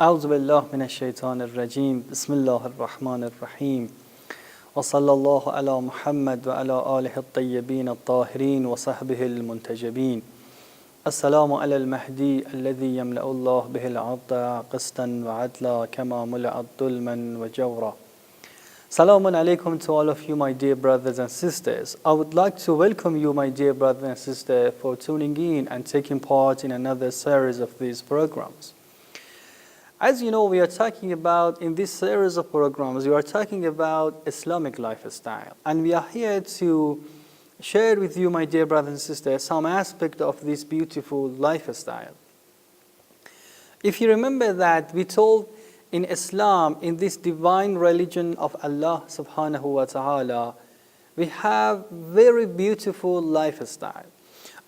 أعوذ بالله من الشيطان الرجيم بسم الله الرحمن الرحيم وصلى الله على محمد وعلى آله الطيبين الطاهرين وصحبه المنتجبين السلام على المهدي الذي يملأ الله به الأرض قسطا وعدلا كما ملأت ظلما وجورا. Salamun alaikum to all of you, my dear brothers and sisters. I would like to welcome you, my dear brothers and sisters, for tuning in and taking part in another series of these programs. As you know, we are talking about, in this series of programs, we are talking about Islamic lifestyle. And we are here to share with you, my dear brothers and sisters, some aspect of this beautiful lifestyle. If you remember that we told in Islam, in this divine religion of Allah subhanahu wa ta'ala, we have very beautiful lifestyle.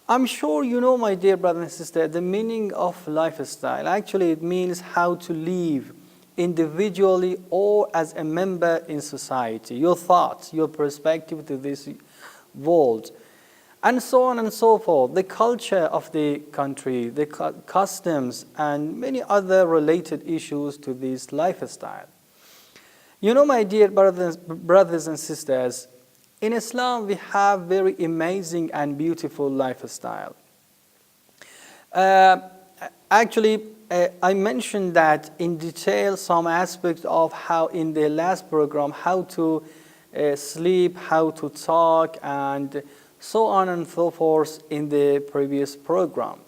I'm sure you know, my dear brothers and sisters, the meaning of lifestyle. Actually, it means how to live individually or as a member in society. Your thoughts, your perspective to this world, and so on and so forth. The culture of the country, the customs, and many other related issues to this lifestyle. You know, my dear brothers and sisters, in Islam we have very amazing and beautiful lifestyle. Actually, I mentioned that in detail some aspects of how in the last program, how to sleep, how to talk, and so on and so forth in the previous program.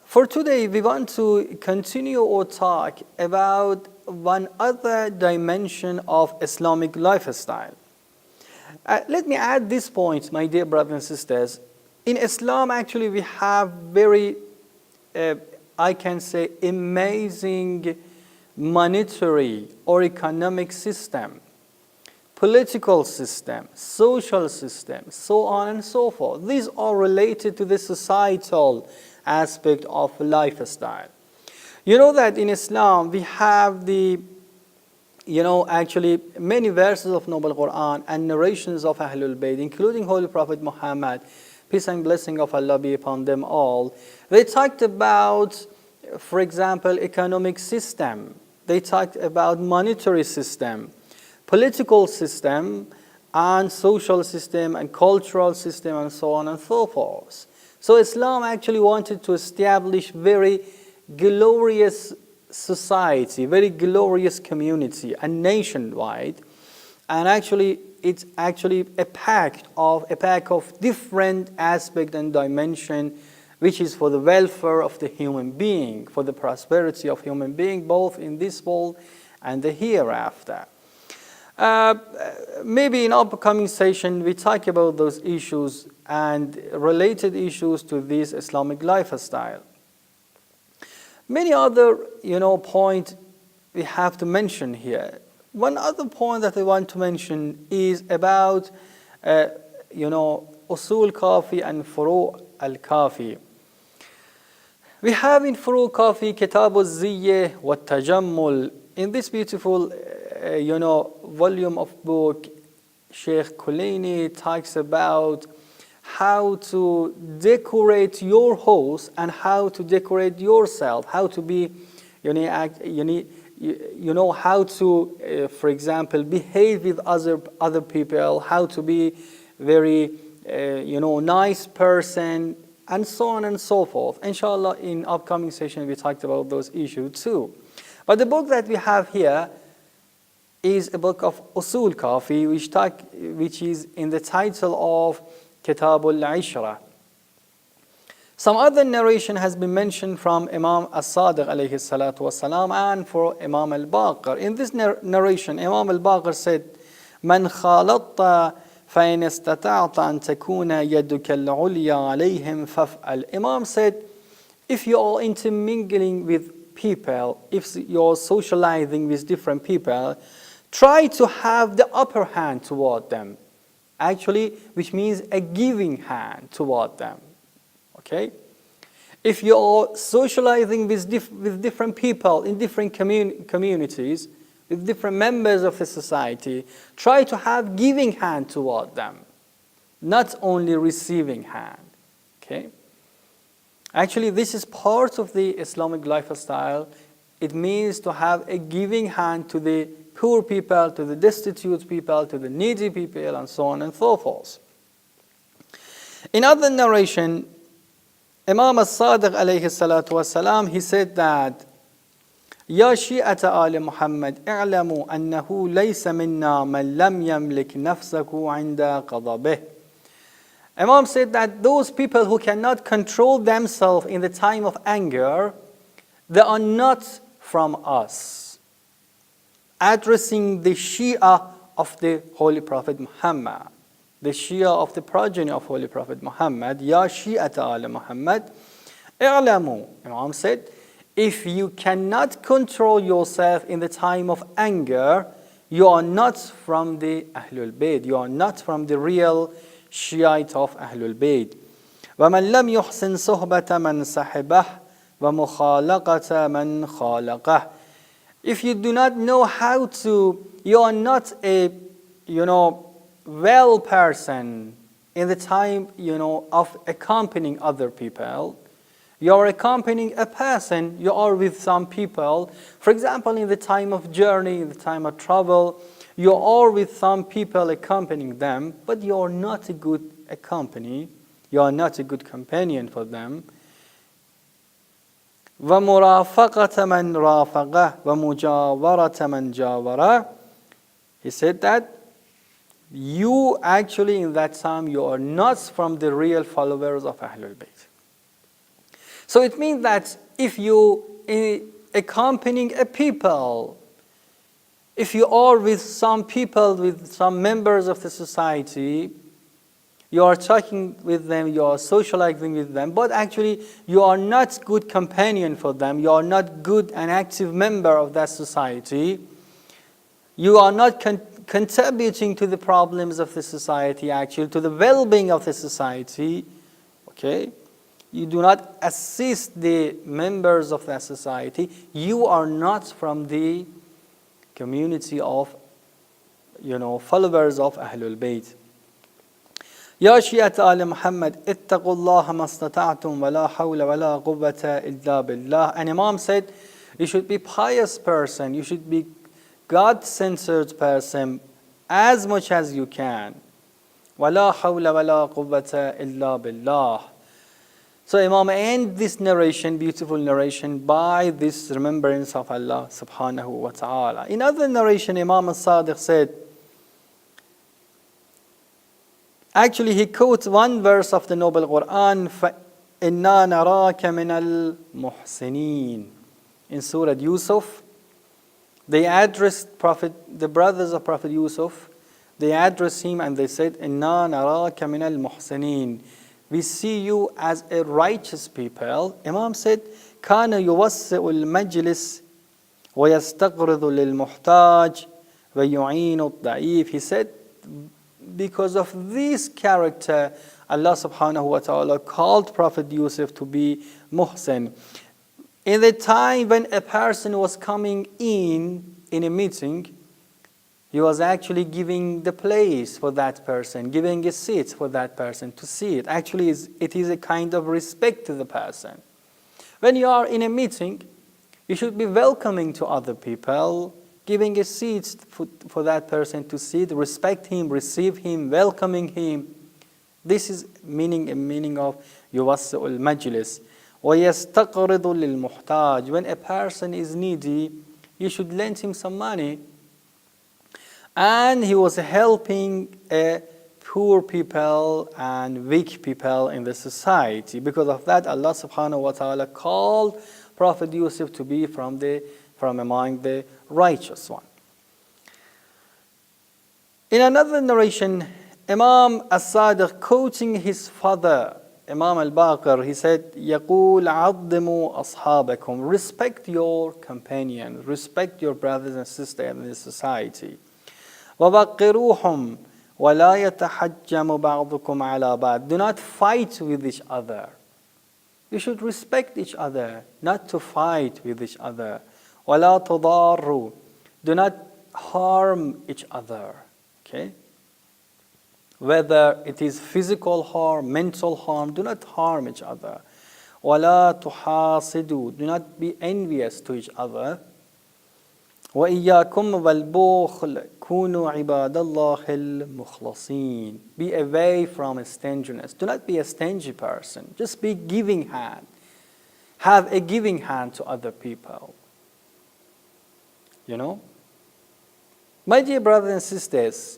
For today, we want to continue our talk about one other dimension of Islamic lifestyle. Let me add this point, my dear brothers and sisters. In Islam, actually, we have very, I can say, amazing monetary or economic system, political system, social system, so on and so forth. These are related to the societal aspect of lifestyle. You know that in Islam we have actually many verses of Noble Quran and narrations of Ahlul Bayt, including Holy Prophet Muhammad, peace and blessing of Allah be upon them all. They talked about, for example, economic system. They talked about monetary system, political system, and social system, and cultural system, and so on and so forth. So Islam actually wanted to establish very glorious society, very glorious community, and nationwide. And actually, it's actually a pack of different aspect and dimension, which is for the welfare of the human being, for the prosperity of human being, both in this world and the hereafter. Maybe in upcoming session we talk about those issues and related issues to this Islamic lifestyle. Many other, points we have to mention here. One other point that I want to mention is about, Usul Kafi and Furu al-Kafi. We have in Furu Kafi Kitab al-Ziyya wa Tajammul. In this beautiful volume of book, Sheikh Kulaini talks about how to decorate your house and how to decorate yourself, how to be, how to, for example, behave with other people, how to be very, nice person, and so on and so forth. Inshallah, in upcoming session we talked about those issues too. But the book that we have here is a book of Usul Kafi, which is in the title of Kitab al-Ishra. Some other narration has been mentioned from Imam as-Sadiq alayhi salatu wasalam and for Imam al-Baqir. In this narration, Imam al-Baqir said, "Man khalatta فإن استطعت أن تكون يدك العليا عليهم فافعل." Imam said, if you are intermingling with people, if you're socializing with different people, try to have the upper hand toward them. Actually, which means a giving hand toward them. Okay? If you're socializing with different people in different communities, with different members of the society, try to have giving hand toward them, not only receiving hand. Okay? Actually, this is part of the Islamic lifestyle it means to have a giving hand to the poor people, to the destitute people, to the needy people, and so on and so forth. In other narration, Imam al-Sadiq alayhi salatu wasalam, he said that, يا شيعة آل محمد اعلموا أنه ليس منا من لم يملك نفسه عند غضبه. Imam said that those people who cannot control themselves in the time of anger, they are not from us. Addressing the Shia of the Holy Prophet Muhammad, the Shia of the progeny of Holy Prophet Muhammad, Ya Shi'at al Muhammad, i'lamu. Imam said, if you cannot control yourself in the time of anger, you are not from the Ahlul Bayt. You are not from the real Shiite of Ahlul Bayt. وَمَنْ لَمْ يُحْسِنْ صُحْبَةَ مَنْ صَحِبَهُ وَمُخَالَقَةَ مَنْ خَالَقَهُ. If you do not know how to, you are not a, well person in the time, of accompanying other people. You are accompanying a person, you are with some people. For example, in the time of journey, in the time of travel, you are with some people accompanying them, but you are not a good accompany. You are not a good companion for them. وَمُرَافَقَةَ مَنْ رَافَقَهُ وَمُجَاوَرَةَ مَنْ جَاوَرَهُ. He said that you actually in that time, you are not from the real followers of Ahlul Bayt. So it means that if you accompanying a people, if you are with some people, with some members of the society, you are talking with them, you are socializing with them, but actually you are not good companion for them, you are not good and active member of that society, you are not contributing to the problems of the society, actually to the well-being of the society, okay? You do not assist the members of that society, you are not from the community of, followers of Ahlul Bayt. يا شيعة آل محمد اتقوا الله ما استطعتم ولا حول ولا قوة إلا بالله. And Imam said, you should be pious person, you should be God-centered person as much as you can. ولا حول ولا قوة إلا بالله. So Imam ends this narration, beautiful narration, by this remembrance of Allah subhanahu wa ta'ala. In other narration, Imam al-Sadiq said, actually he quotes one verse of the Noble Quran, فَإِنَّا نَرَاكَ مِنَ الْمُحْسِنِينَ. In Surah Yusuf, they addressed the brothers of Prophet Yusuf, they addressed him and they said, إِنَّا نَرَاكَ مِنَ الْمُحْسِنِينَ. We see you as a righteous people. Imam said, كَانَ يُوَسِّعُ الْمَجْلِسِ وَيَسْتَقْرِضُ لِلْمُحْتَاجِ وَيُعِينُ الضَّعِيفِ. He said, because of this character, Allah subhanahu wa ta'ala called Prophet Yusuf to be muhsin. In the time when a person was coming in a meeting, he was actually giving the place for that person, giving a seat for that person to sit. Actually, it is a kind of respect to the person. When you are in a meeting, you should be welcoming to other people, giving a seat for that person to sit, respect him, receive him, welcoming him. This is meaning of yuwassi'ul majlis. وَيَسْتَقْرِضُ لِلْمُحْتَاجِ. When a person is needy, you should lend him some money. And he was helping poor people and weak people in the society. Because of that, Allah subhanahu wa ta'ala called Prophet Yusuf to be from among the righteous one. In another narration, Imam al-Sadiq, quoting his father, Imam al-Baqir, he said, يَقُولْ عَظِّمُوا أَصْحَابَكُمْ. Respect your companions, respect your brothers and sisters in the society. وَبَقِّرُوهُمْ وَلَا يَتَحَجَّمُ بَعْضُكُمْ عَلَى بَعْضٍ. Do not fight with each other. You should respect each other, not to fight with each other. وَلَا تُضَارُّوا. Do not harm each other. Okay? Whether it is physical harm, mental harm, do not harm each other. وَلَا تُحَاسِدُوا. Do not be envious to each other. وَإِيَّاكُمْ وَالْبُخْلِ كُونُوا عِبَادَ اللَّهِ الْمُخْلَصِينَ. Be away from stinginess. Do not be a stingy person. Just be giving hand. Have a giving hand to other people. You know? My dear brothers and sisters,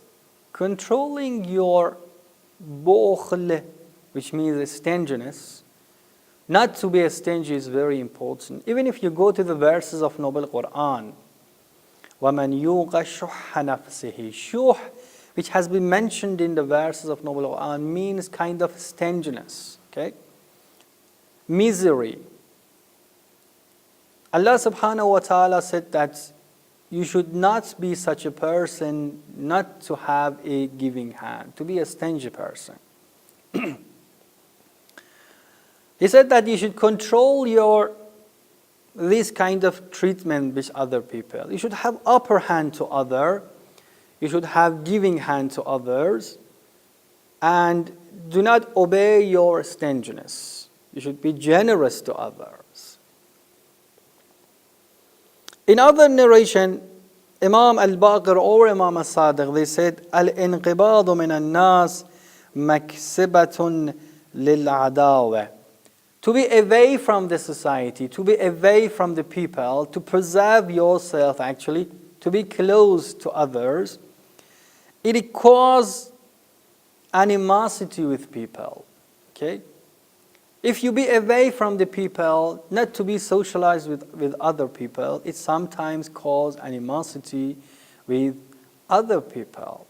controlling your bukhl, which means stinginess, not to be stingy is very important. Even if you go to the verses of Noble Quran, وَمَنْ يُوقَ شُحَّ نَفْسِهِ. Shuh, which has been mentioned in the verses of Noble Quran, means kind of stinginess, okay? Misery. Allah subhanahu wa ta'ala said that you should not be such a person, not to have a giving hand, to be a stingy person. He said that you should control this kind of treatment with other people. You should have upper hand to others. You should have giving hand to others. And do not obey your stinginess. You should be generous to others. In other narration, Imam al-Baqir or Imam al-Sadiq, they said, Al-inqibadu min al-nas maksibatun lil-adawa. To be away from the society, to be away from the people, to preserve yourself actually, to be close to others, it causes animosity with people. Okay? If you be away from the people, not to be socialized with other people, it sometimes causes animosity with other people.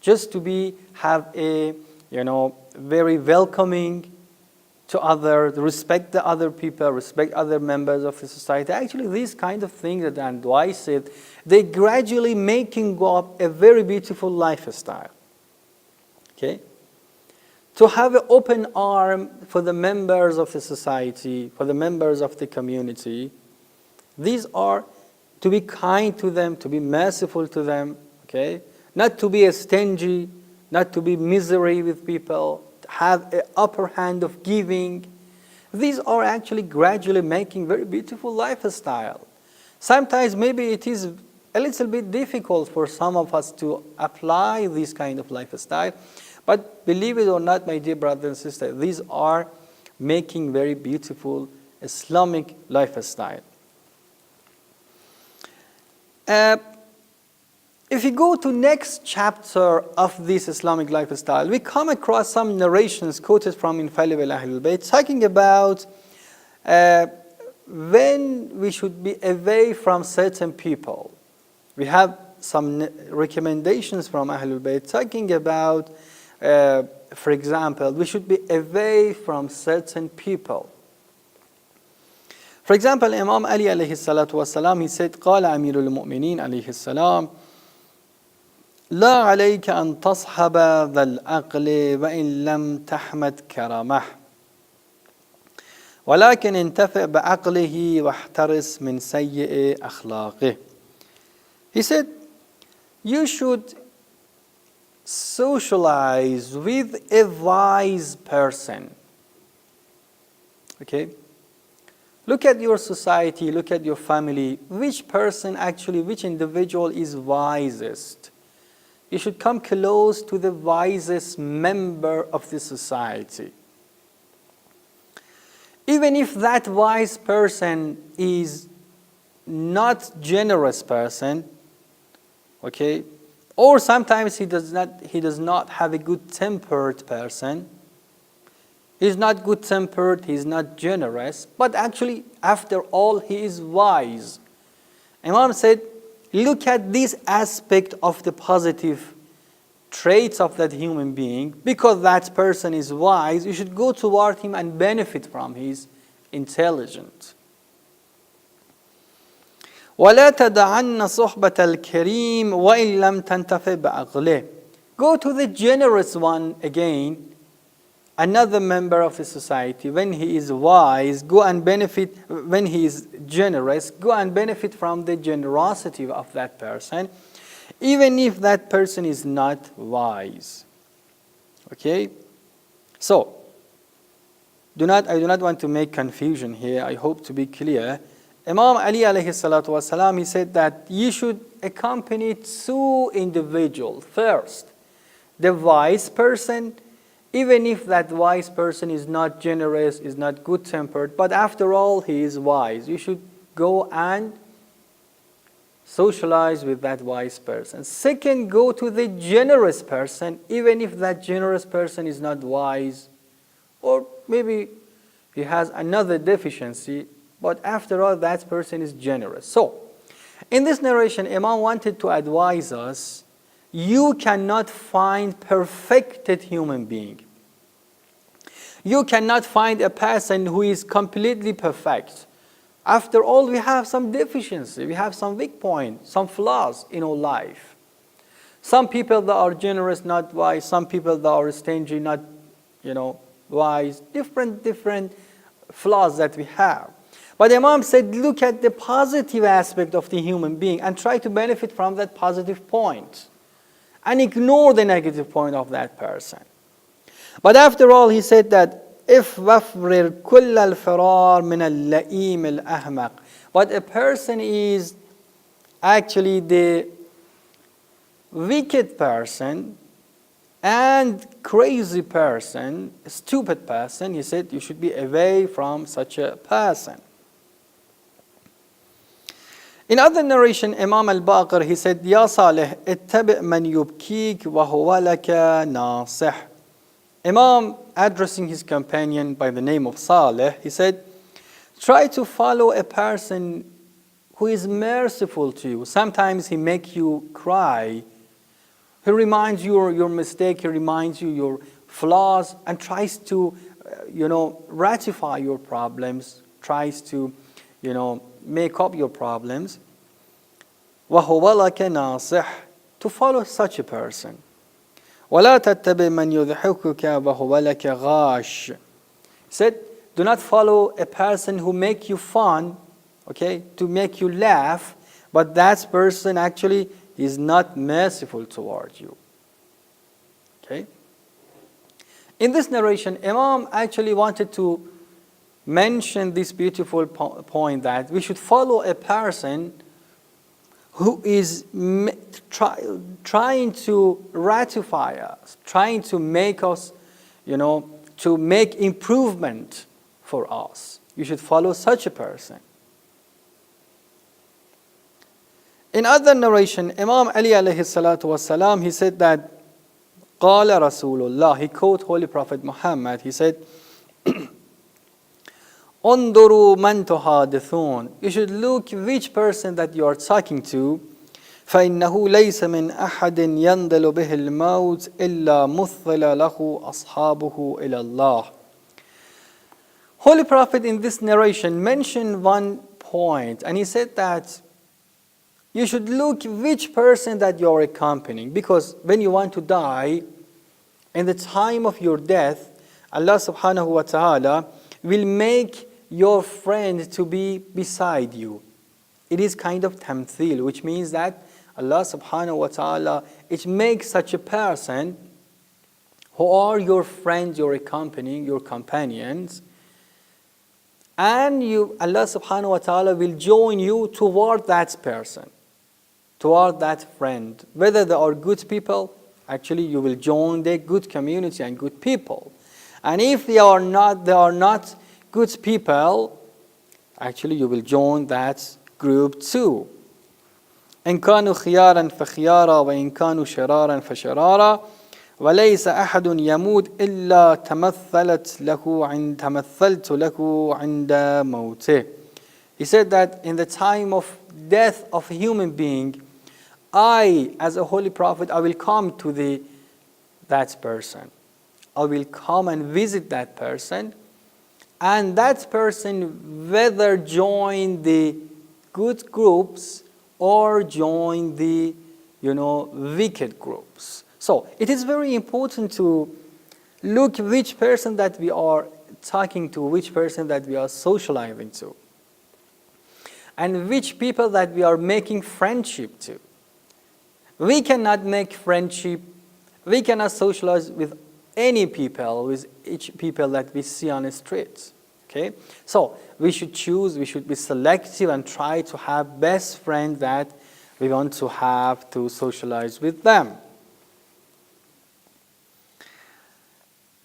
Just to have a, very welcoming to others, respect the other people, respect other members of the society. Actually, these kind of things that Andwai said, they gradually making up a very beautiful lifestyle. Okay? To have an open arm for the members of the society, for the members of the community. These are to be kind to them, to be merciful to them, okay? Not to be stingy, not to be misery with people, have an upper hand of giving. These are actually gradually making very beautiful lifestyle. Sometimes maybe it is a little bit difficult for some of us to apply this kind of lifestyle, but believe it or not, my dear brothers and sisters, these are making very beautiful Islamic lifestyle. If you go to next chapter of this Islamic lifestyle, we come across some narrations quoted from infallible Ahlul Bayt talking about when we should be away from certain people. We have some recommendations from Ahlul Bayt talking about, for example, we should be away from certain people. For example, Imam Ali alayhi salatu wasalam, he said, قال أمير المؤمنين عليه السلام لا عليك أن تصحب ذا العقل وإن لم تحمد كرامه ولكن انتفع بعقله واحترس من سيء أخلاقه. He said, you should socialize with a wise person. Okay? Look at your society, look at your family. Which individual is wisest? You should come close to the wisest member of the society. Even if that wise person is not generous person, okay, or sometimes he does not have a good tempered person. He's not good tempered, he's not generous, but actually after all he is wise. Imam said, look at this aspect of the positive traits of that human being. Because that person is wise, you should go toward him and benefit from his intelligence. وَلَا تَدَعَنَّ صُحْبَةَ الْكَرِيمِ وَإِن لَمْ تَنْتَفِعْ بِعَقْلِهِ. Go to the generous one again, another member of the society. When he is wise, go and benefit. When he is generous, go and benefit from the generosity of that person, even if that person is not wise. Okay? So, I do not want to make confusion here. I hope to be clear. Imam Ali alayhi salatu wasalam, he said that you should accompany two individuals. First, the wise person, even if that wise person is not generous, is not good-tempered, but after all, he is wise. You should go and socialize with that wise person. Second, go to the generous person, even if that generous person is not wise, or maybe he has another deficiency, but after all, that person is generous. So, in this narration, Imam wanted to advise us, you cannot find perfected human being. You cannot find a person who is completely perfect. After all, we have some deficiency, we have some weak points, some flaws in our life. Some people that are generous, not wise. Some people that are stingy, not, wise. Different flaws that we have. But Imam said, look at the positive aspect of the human being and try to benefit from that positive point. And ignore the negative point of that person. But after all, he said that, if وَفْرِرْ كُلَّ الْفِرَارِ مِنَ اللَّئِيمِ الْأَحْمَقِ. But a person is actually the wicked person and crazy person, stupid person. He said you should be away from such a person. In other narration, Imam al-Baqir, he said, Ya Salih, ittabi' man yubkik wa huwa laka nasih. Imam, addressing his companion by the name of Salih, he said, try to follow a person who is merciful to you. Sometimes he makes you cry. He reminds you of your mistake, he reminds you your flaws, and tries to, ratify your problems, tries to, make up your problems. وَهُوَ لَكَ نَاصِحٌ. To follow such a person. وَلَا تَتَّبِعْ مَنْ يُضْحِكُكَ وَهُوَ لَكَ غَاشٌ. He said, do not follow a person who make you fun, to make you laugh, but that person actually is not merciful towards you. In this narration, Imam actually wanted to mention this beautiful point that we should follow a person who is trying to ratify us, trying to make us, to make improvement for us. You should follow such a person. In other narration, Imam Ali alayhi salatu wasalam, he said that, قال رسول الله, he quote Holy Prophet Muhammad, he said, انظروا من تحادثون. You should look which person that you are talking to. فإنه ليس من أحد ينزل به الموت إلا مثل له أصحابه إلى الله. Holy Prophet in this narration mentioned one point, and he said that you should look which person that you are accompanying, because when you want to die, in the time of your death, Allah subhanahu wa ta'ala will make your friend to be beside you. It is kind of tamthil, which means that Allah subhanahu wa ta'ala, it makes such a person who are your friends, your accompanying, your companions, and Allah subhanahu wa ta'ala will join you toward that person, toward that friend. Whether they are good people, actually you will join the good community and good people. And if they are not good people, actually you will join that group too. إن كانوا خيارا فخيارا وإن كانوا شرارا فشرارا وليس أحد يموت إلا تمثلت له عند موته. He said that in the time of death of a human being, I, as a holy prophet, I will come to that person. I will come and visit that person, and that person whether join the good groups or join the wicked groups. So it is very important to look which person that we are talking to, which person that we are socializing to, and which people that we are making friendship to. We cannot make friendship, we cannot socialize with any people, with each people that we see on the streets. Okay? So we should choose, we should be selective and try to have best friends that we want to have to socialize with them.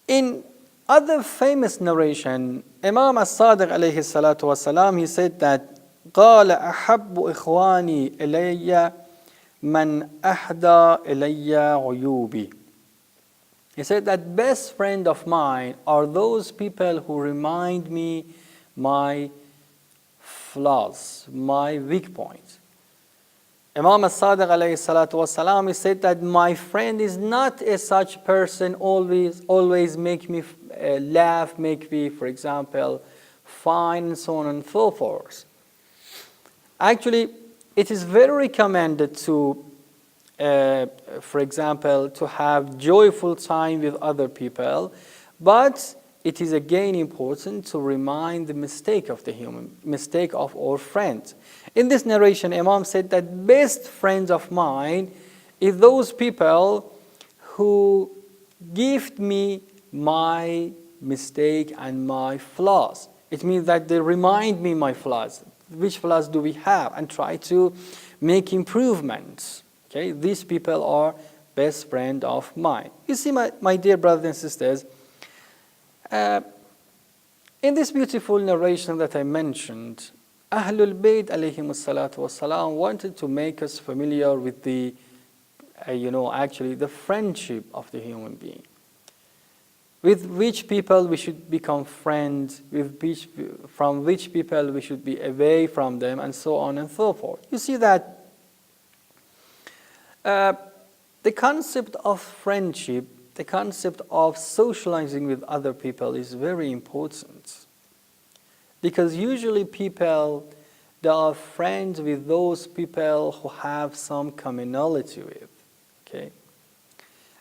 In other famous narration, Imam As-Sadiq alayhi salatu wasalam, he said that قال أحب إخواني إلي من أهدى إلي عيوبي. He said that best friend of mine are those people who remind me my flaws, my weak points. Imam As-Sadiq alayhi salatu wasalam, he said that my friend is not a such person always make me laugh, make me, for example, fine, and so on and so forth. Actually, it is very recommended to, for example, to have joyful time with other people, but it is again important to remind the mistake of our friend. In this narration, Imam said that best friends of mine is those people who give me my mistake and my flaws. It means that they remind me my flaws. Which flaws do we have? And try to make improvements. Okay, these people are best friend of mine. You see, my dear brothers and sisters, in this beautiful narration that I mentioned, Ahlul Bayt alayhim salatu wasalam wanted to make us familiar with the, actually the friendship of the human being. With which people we should become friends, from which people we should be away from them, and so on and so forth. You see that the concept of friendship, the concept of socializing with other people is very important. Because usually people, they are friends with those people who have some commonality with. Okay?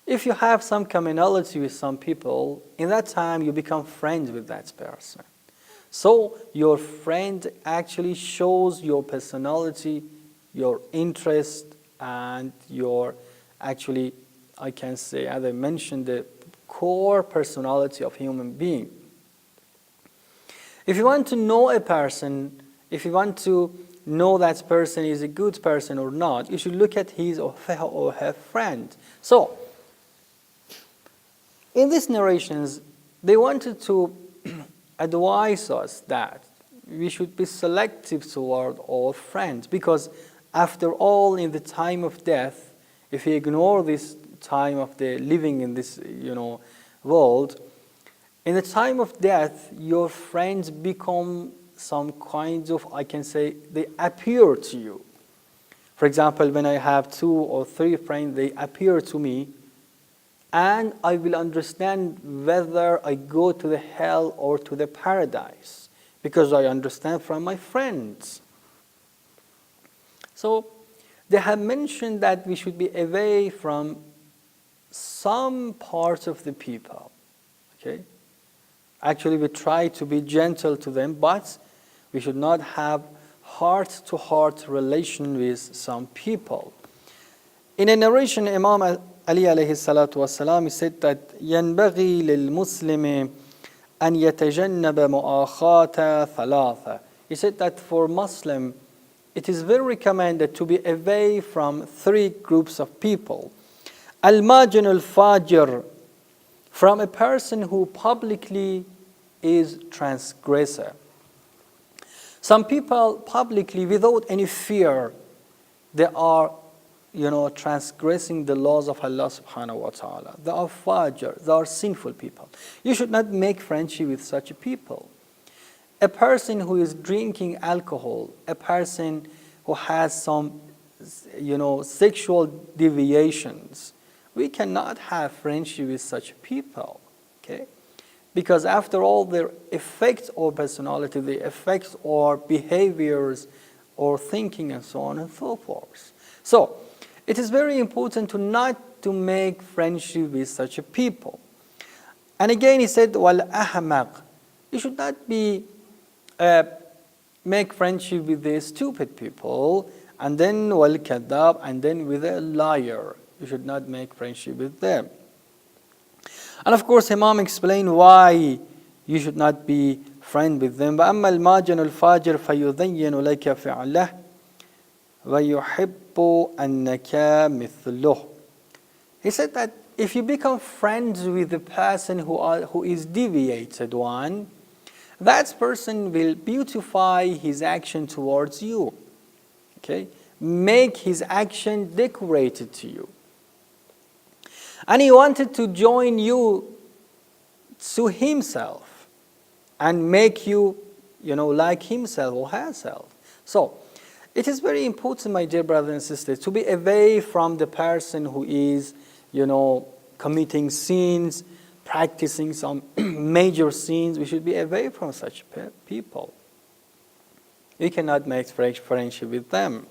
If you have some commonality with some people, in that time you become friends with that person. So your friend actually shows your personality, your interest, and your, actually, I can say, as I mentioned, the core personality of human being. If you want to know a person, if you want to know that person is a good person or not, you should look at his or her friend. So, in these narrations, they wanted to advise us that we should be selective toward our friends, because after all, in the time of death, if we ignore this time of the living in this, world, in the time of death, your friends become some kinds of, I can say, they appear to you. For example, when I have 2 or 3 friends, they appear to me, and I will understand whether I go to the hell or to the paradise, because I understand from my friends. So they have mentioned that we should be away from some parts of the people. Okay? Actually, we try to be gentle to them, but we should not have heart-to-heart relation with some people. In a narration, Imam Ali alayhi salatu wasalam, he said that ينبغي للمسلم أن يتجنب مؤاخاة ثلاثة. He said that for Muslim, it is very recommended to be away from 3 groups of people. Al-Majin al-Fajr, from a person who publicly is transgressor. Some people publicly, without any fear, they are transgressing the laws of Allah subhanahu wa ta'ala. They are fajr, they are sinful people. You should not make friendship with such people. A person who is drinking alcohol, a person who has some, sexual deviations, we cannot have friendship with such people, okay? Because after all, they affect our personality, they affect our behaviors, our thinking, and so on and so forth. So, it is very important to not to make friendship with such a people. And again, he said, "Wal ahmaq." You should not be make friendship with the stupid people, and then wal kadab, and then with a liar. You should not make friendship with them. And of course, Imam explained why you should not be friend with them. وَأَمَّا الْمَاجَنُ الْفَاجِرُ فَيُذَيِّنُ لَكَ فِعْلَهُ وَيُحِبُّ أَنَّكَ مِثْلُهُ. He said that if you become friends with the person who is deviated one, that person will beautify his action towards you. Okay? Make his action decorated to you. And he wanted to join you to himself and make you, like himself or herself. So, it is very important, my dear brothers and sisters, to be away from the person who is, committing sins, practicing some major sins. We should be away from such people. You cannot make friendship with them.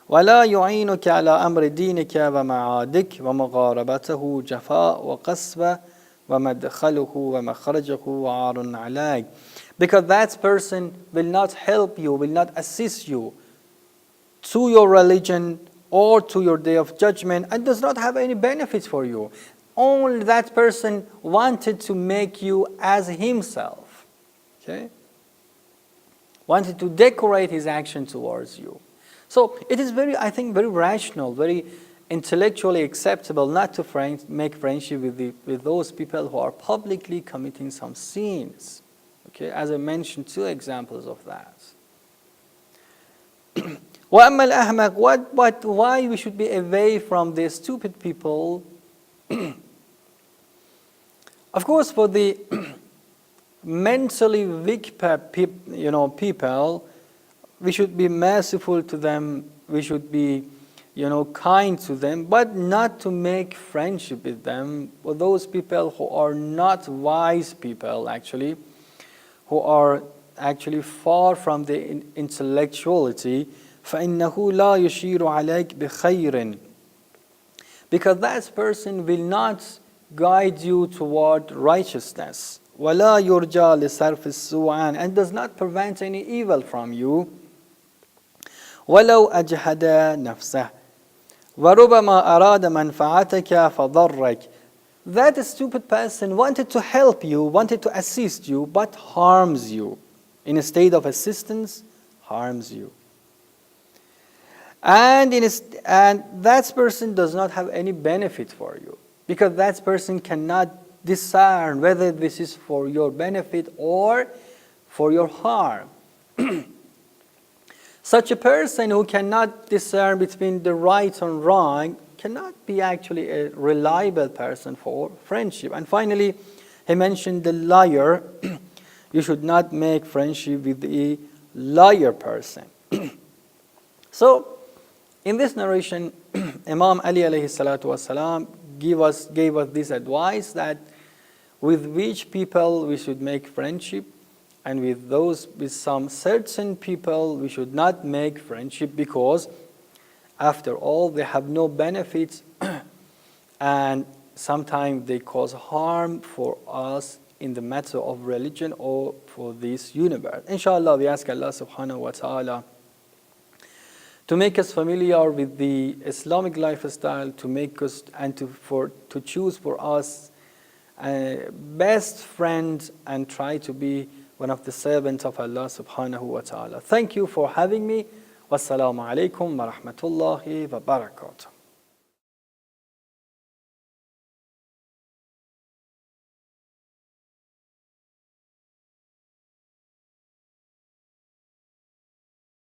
ولا يعينك على أمر دينك ومعادك ومغاربته جفاء وقسوة ومدخله ومخرجه وعار عليك. Because that person will not help you, will not assist you to your religion or to your day of judgment, and does not have any benefits for you. Only that person wanted to make you as himself. Okay? Wanted to decorate his action towards you. So it is very rational, very intellectually acceptable not to make friendship with those people who are publicly committing some sins. Okay, as I mentioned, 2 examples of that. وَأَمَّا الْأَحْمَقُ, why we should be away from these stupid people? Of course, for the mentally weak people, we should be merciful to them, we should be, kind to them, but not to make friendship with them. For those people who are not wise people, actually, who are actually far from the intellectuality, فَإِنَّهُ لَا يُشِيرُ عَلَيْكَ بِخَيْرٍ. Because that person will not guide you toward righteousness. وَلَا يُرْجَى لِصَرْفِ السُّوءِ, and does not prevent any evil from you. وَلَوْ أَجْهَدَ نَفْسَهُ وَرُبَمَا أَرَادَ مَنْفَعَتَكَ فَضَرَّكَ. That stupid person wanted to help you, wanted to assist you, but harms you. In a state of assistance, harms you. And that person does not have any benefit for you, because that person cannot discern whether this is for your benefit or for your harm. Such a person who cannot discern between the right and wrong cannot be actually a reliable person for friendship. And finally, he mentioned the liar. You should not make friendship with a liar person. So, in this narration, Imam Ali alayhi salatu wasalam gave us this advice that with which people we should make friendship, and with some certain people we should not make friendship, because after all they have no benefits and sometimes they cause harm for us in the matter of religion or for this universe. Inshallah, we ask Allah subhanahu wa ta'ala to make us familiar with the Islamic lifestyle, to make us and to choose for us best friend, and try to be one of the servants of Allah subhanahu wa ta'ala. Thank you for having me. Wassalamu alaikum wa rahmatullahi wa barakatuh.